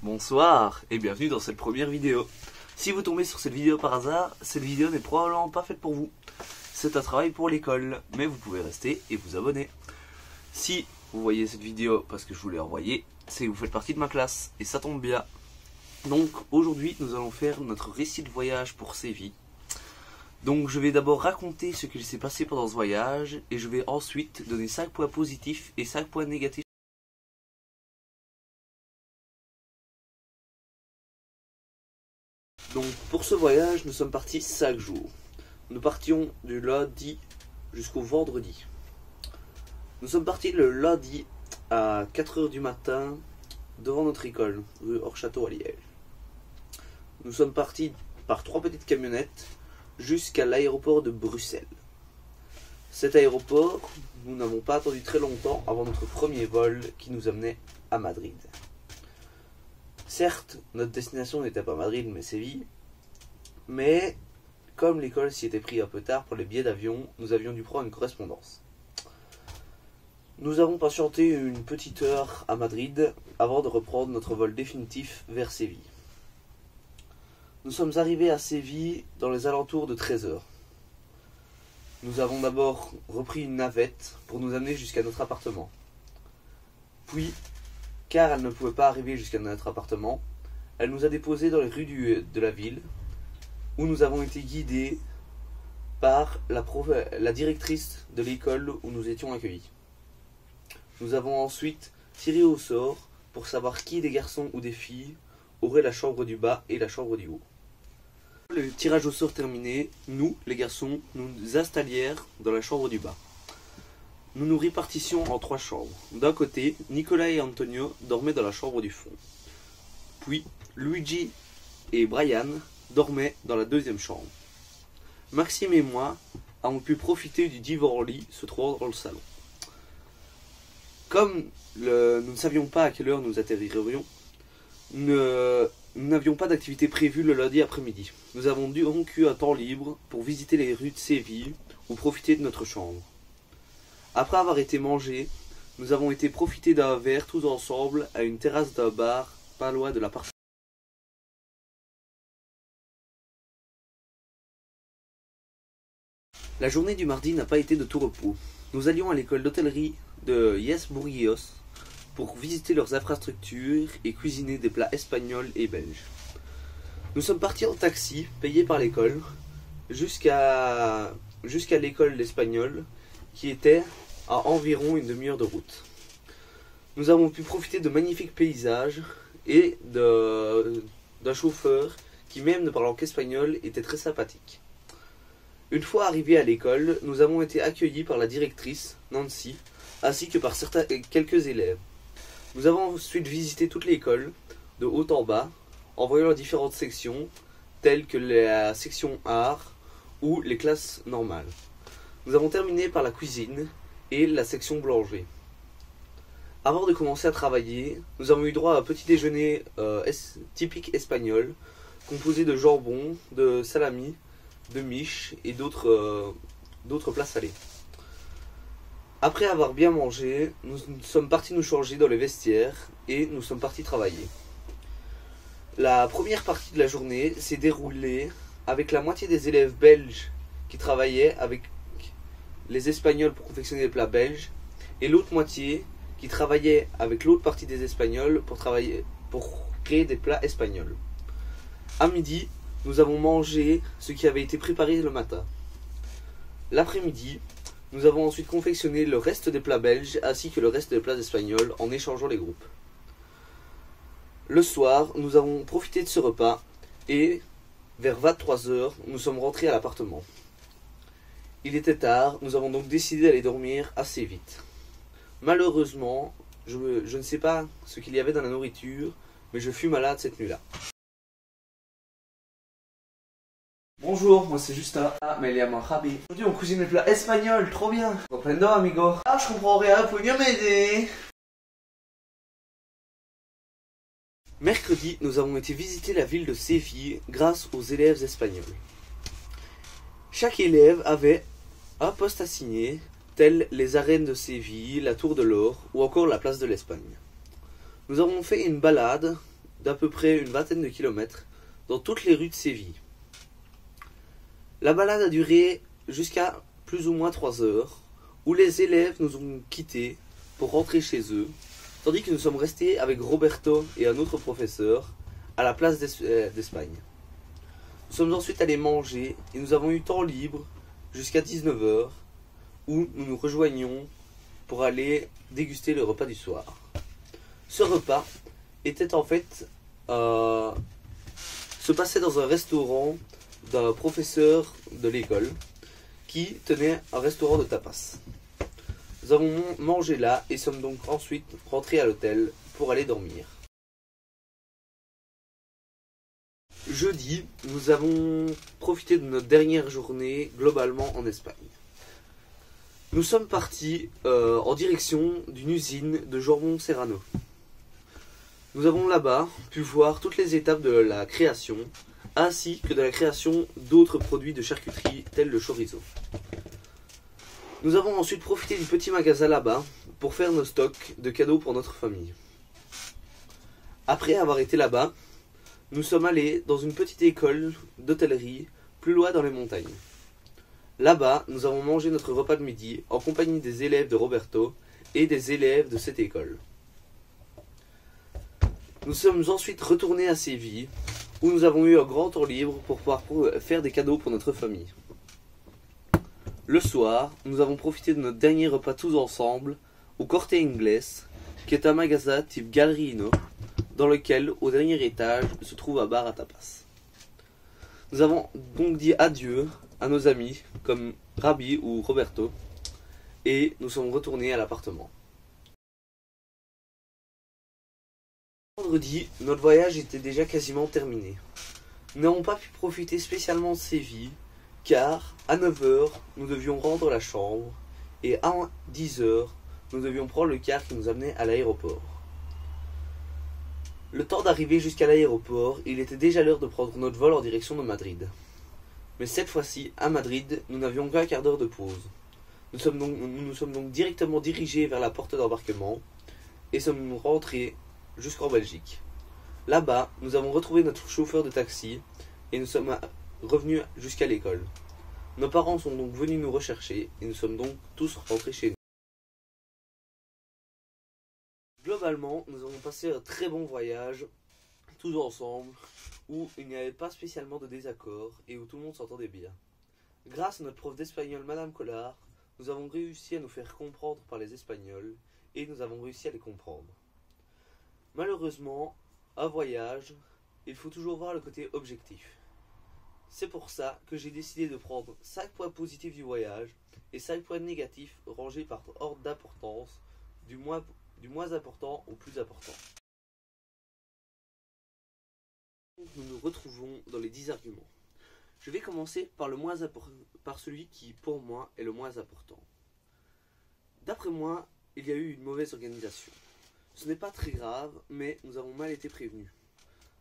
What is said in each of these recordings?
Bonsoir et bienvenue dans cette première vidéo. Si vous tombez sur cette vidéo par hasard, cette vidéo n'est probablement pas faite pour vous. C'est un travail pour l'école, mais vous pouvez rester et vous abonner. Si vous voyez cette vidéo parce que je vous l'ai envoyée, c'est que vous faites partie de ma classe et ça tombe bien. Donc aujourd'hui nous allons faire notre récit de voyage pour Séville. Donc je vais d'abord raconter ce qui s'est passé pendant ce voyage et je vais ensuite donner 5 points positifs et 5 points négatifs. Donc pour ce voyage nous sommes partis 5 jours. Nous partions du lundi jusqu'au vendredi. Nous sommes partis le lundi à 4 h du matin devant notre école, rue Hors-Château à Liège. Nous sommes partis par 3 petites camionnettes jusqu'à l'aéroport de Bruxelles. Cet aéroport, nous n'avons pas attendu très longtemps avant notre premier vol qui nous amenait à Madrid. Certes, notre destination n'était pas Madrid mais Séville, mais comme l'école s'y était pris un peu tard pour les billets d'avion, nous avions dû prendre une correspondance. Nous avons patienté une petite heure à Madrid avant de reprendre notre vol définitif vers Séville. Nous sommes arrivés à Séville dans les alentours de 13 h. Nous avons d'abord repris une navette pour nous amener jusqu'à notre appartement. Puis, car elle ne pouvait pas arriver jusqu'à notre appartement, elle nous a déposés dans les rues de la ville, où nous avons été guidés par la directrice de l'école où nous étions accueillis. Nous avons ensuite tiré au sort pour savoir qui des garçons ou des filles aurait la chambre du bas et la chambre du haut. Le tirage au sort terminé, nous, les garçons, nous installières dans la chambre du bas. Nous nous répartissions en 3 chambres. D'un côté, Nicolas et Antonio dormaient dans la chambre du fond. Puis, Luigi et Brian dormaient dans la deuxième chambre. Maxime et moi avons pu profiter du divan-lit se trouvant dans le salon. Comme nous ne savions pas à quelle heure nous atterririons, nous n'avions pas d'activité prévue le lundi après-midi. Nous avons donc eu un temps libre pour visiter les rues de Séville ou profiter de notre chambre. Après avoir été mangés, nous avons été profiter d'un verre tous ensemble à une terrasse d'un bar pas loin de l'appartement. La journée du mardi n'a pas été de tout repos. Nous allions à l'école d'hôtellerie de Yes-Burguillos pour visiter leurs infrastructures et cuisiner des plats espagnols et belges. Nous sommes partis en taxi, payé par l'école, jusqu'à l'école d'espagnol, qui était à environ une demi-heure de route. Nous avons pu profiter de magnifiques paysages et d'un chauffeur qui, même ne parlant qu'espagnol, était très sympathique. Une fois arrivés à l'école, nous avons été accueillis par la directrice, Nancy, ainsi que par quelques élèves. Nous avons ensuite visité toute l'école, de haut en bas, en voyant les différentes sections, telles que la section art ou les classes normales. Nous avons terminé par la cuisine et la section boulangerie. Avant de commencer à travailler, nous avons eu droit à un petit déjeuner typique espagnol, composé de jambon, de salami, de miche et d'autres plats salés. Après avoir bien mangé, nous sommes partis nous changer dans les vestiaires et nous sommes partis travailler. La première partie de la journée s'est déroulée avec la moitié des élèves belges qui travaillaient avec les Espagnols pour confectionner des plats belges et l'autre moitié qui travaillait avec l'autre partie des Espagnols pour créer des plats espagnols. À midi, nous avons mangé ce qui avait été préparé le matin. L'après-midi, nous avons ensuite confectionné le reste des plats belges ainsi que le reste des plats espagnols en échangeant les groupes. Le soir, nous avons profité de ce repas et, vers 23 h, nous sommes rentrés à l'appartement. Il était tard, nous avons donc décidé d'aller dormir assez vite. Malheureusement, je ne sais pas ce qu'il y avait dans la nourriture, mais je fus malade cette nuit-là. Bonjour, moi c'est Justin. Mais il y a mon Rabi. Aujourd'hui on cuisine des plats espagnols, trop bien. Comprendo, amigo. Ah, je comprends rien, vous pouvez bien m'aider. Mercredi, nous avons été visiter la ville de Séville grâce aux élèves espagnols. Chaque élève avait un poste assigné, tels les arènes de Séville, la Tour de l'Or ou encore la place de l'Espagne. Nous avons fait une balade d'à peu près une vingtaine de kilomètres dans toutes les rues de Séville. La balade a duré jusqu'à plus ou moins 3 heures, où les élèves nous ont quittés pour rentrer chez eux, tandis que nous sommes restés avec Roberto et un autre professeur à la place d'Espagne. Nous sommes ensuite allés manger et nous avons eu temps libre jusqu'à 19 heures, où nous nous rejoignions pour aller déguster le repas du soir. Ce repas était en fait se passait dans un restaurant d'un professeur de l'école qui tenait un restaurant de tapas. Nous avons mangé là et sommes donc ensuite rentrés à l'hôtel pour aller dormir. Jeudi, nous avons profité de notre dernière journée globalement en Espagne. Nous sommes partis en direction d'une usine de jambon Serrano. Nous avons là-bas pu voir toutes les étapes de la création, ainsi que de la création d'autres produits de charcuterie tels le chorizo. Nous avons ensuite profité du petit magasin là-bas pour faire nos stocks de cadeaux pour notre famille. Après avoir été là-bas, nous sommes allés dans une petite école d'hôtellerie plus loin dans les montagnes. Là-bas, nous avons mangé notre repas de midi en compagnie des élèves de Roberto et des élèves de cette école. Nous sommes ensuite retournés à Séville, où nous avons eu un grand temps libre pour pouvoir faire des cadeaux pour notre famille. Le soir, nous avons profité de notre dernier repas tous ensemble au Corte Inglés, qui est un magasin type Gallerino, dans lequel, au dernier étage, se trouve un bar à tapas. Nous avons donc dit adieu à nos amis, comme Rabi ou Roberto, et nous sommes retournés à l'appartement. Vendredi, notre voyage était déjà quasiment terminé. Nous n'avons pas pu profiter spécialement de Séville, car à 9 heures, nous devions rendre la chambre, et à 10 heures, nous devions prendre le car qui nous amenait à l'aéroport. Le temps d'arriver jusqu'à l'aéroport, il était déjà l'heure de prendre notre vol en direction de Madrid. Mais cette fois-ci, à Madrid, nous n'avions qu'un quart d'heure de pause. Nous sommes donc directement dirigés vers la porte d'embarquement, et sommes rentrés jusqu'en Belgique. Là-bas, nous avons retrouvé notre chauffeur de taxi et nous sommes revenus jusqu'à l'école. Nos parents sont donc venus nous rechercher et nous sommes donc tous rentrés chez nous. Globalement, nous avons passé un très bon voyage, tous ensemble, où il n'y avait pas spécialement de désaccord et où tout le monde s'entendait bien. Grâce à notre prof d'espagnol, Madame Collard, nous avons réussi à nous faire comprendre par les Espagnols et nous avons réussi à les comprendre. Malheureusement, un voyage, il faut toujours voir le côté objectif. C'est pour ça que j'ai décidé de prendre 5 points positifs du voyage et 5 points négatifs rangés par ordre d'importance, du moins important au plus important. Nous nous retrouvons dans les 10 arguments. Je vais commencer par par celui qui, pour moi, est le moins important. D'après moi, il y a eu une mauvaise organisation. Ce n'est pas très grave, mais nous avons mal été prévenus.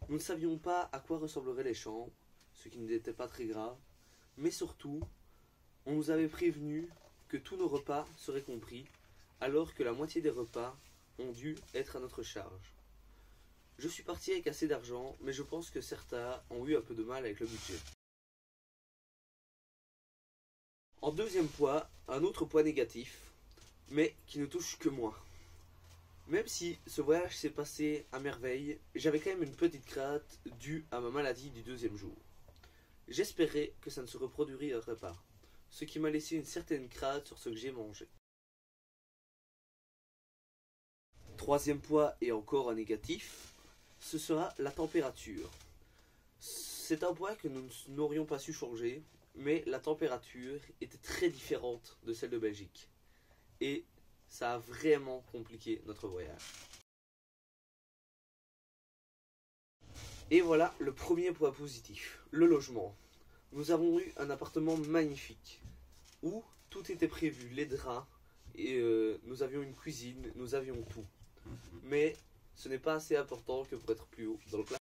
Nous ne savions pas à quoi ressembleraient les chambres, ce qui n'était pas très grave, mais surtout, on nous avait prévenu que tous nos repas seraient compris, alors que la moitié des repas ont dû être à notre charge. Je suis parti avec assez d'argent, mais je pense que certains ont eu un peu de mal avec le budget. En deuxième point, un autre point négatif, mais qui ne touche que moi. Même si ce voyage s'est passé à merveille, j'avais quand même une petite crainte due à ma maladie du deuxième jour. J'espérais que ça ne se reproduirait pas, ce qui m'a laissé une certaine crainte sur ce que j'ai mangé. Troisième point et encore un négatif, ce sera la température. C'est un point que nous n'aurions pas su changer, mais la température était très différente de celle de Belgique. Et ça a vraiment compliqué notre voyage. Et voilà le premier point positif, le logement. Nous avons eu un appartement magnifique, où tout était prévu, les draps, et nous avions une cuisine, nous avions tout. Mais ce n'est pas assez important que pour être plus haut dans le classement.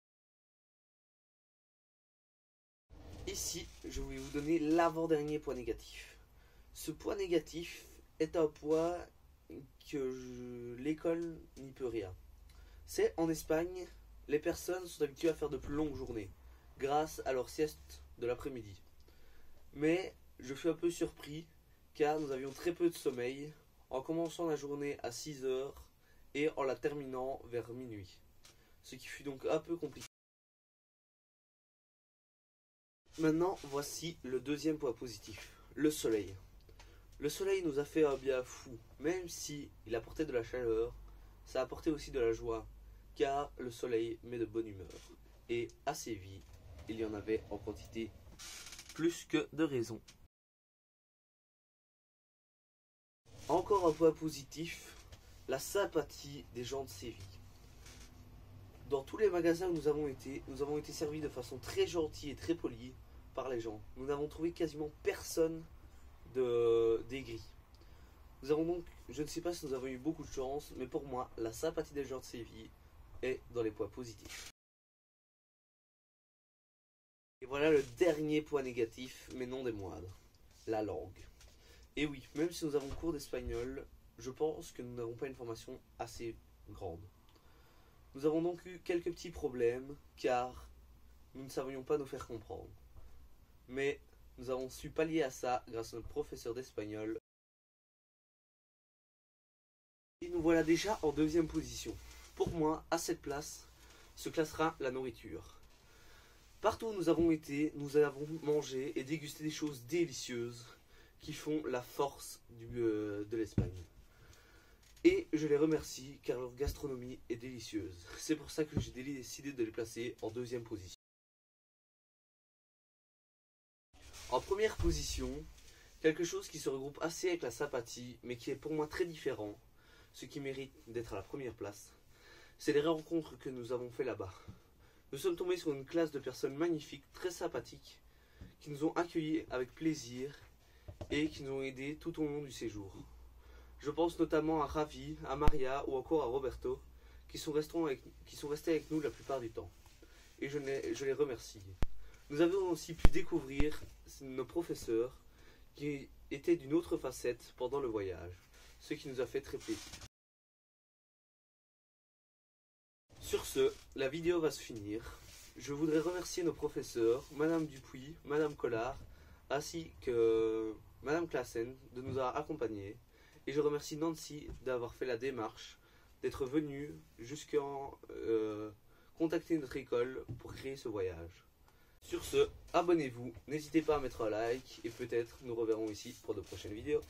Ici, je vais vous donner l'avant-dernier point négatif. Ce point négatif est un point que l'école n'y peut rien. C'est en Espagne, les personnes sont habituées à faire de plus longues journées, grâce à leur sieste de l'après-midi. Mais je fus un peu surpris, car nous avions très peu de sommeil, en commençant la journée à 6 heures et en la terminant vers minuit, ce qui fut donc un peu compliqué. Maintenant, voici le deuxième point positif, le soleil. Le soleil nous a fait un bien fou, même si il apportait de la chaleur, ça apportait aussi de la joie, car le soleil met de bonne humeur. Et à Séville, il y en avait en quantité plus que de raison. Encore un point positif, la sympathie des gens de Séville. Dans tous les magasins où nous avons été servis de façon très gentille et très polie par les gens. Nous n'avons trouvé quasiment personne d'aigri. Nous avons donc, je ne sais pas si nous avons eu beaucoup de chance, mais pour moi, la sympathie des gens de Séville est dans les points positifs. Et voilà le dernier point négatif, mais non des moindres, la langue. Et oui, même si nous avons cours d'espagnol, je pense que nous n'avons pas une formation assez grande. Nous avons donc eu quelques petits problèmes, car nous ne savions pas nous faire comprendre. Mais nous avons su pallier à ça grâce à notre professeur d'espagnol. Et nous voilà déjà en deuxième position. Pour moi, à cette place, se classera la nourriture. Partout où nous avons été, nous avons mangé et dégusté des choses délicieuses qui font la force de l'Espagne. Et je les remercie car leur gastronomie est délicieuse. C'est pour ça que j'ai décidé de les placer en deuxième position. En première position, quelque chose qui se regroupe assez avec la sympathie, mais qui est pour moi très différent, ce qui mérite d'être à la première place, c'est les rencontres que nous avons fait là-bas. Nous sommes tombés sur une classe de personnes magnifiques, très sympathiques, qui nous ont accueillis avec plaisir et qui nous ont aidés tout au long du séjour. Je pense notamment à Ravi, à Maria ou encore à Roberto, qui sont restés avec nous la plupart du temps. Et je les remercie. Nous avons aussi pu découvrir nos professeurs qui étaient d'une autre facette pendant le voyage, ce qui nous a fait très plaisir. Sur ce, la vidéo va se finir. Je voudrais remercier nos professeurs, Madame Dupuis, Madame Collard, ainsi que Madame Classen de nous avoir accompagnés. Et je remercie Nancy d'avoir fait la démarche, d'être venue jusqu'en contacter notre école pour créer ce voyage. Sur ce, abonnez-vous, n'hésitez pas à mettre un like et peut-être nous reverrons ici pour de prochaines vidéos.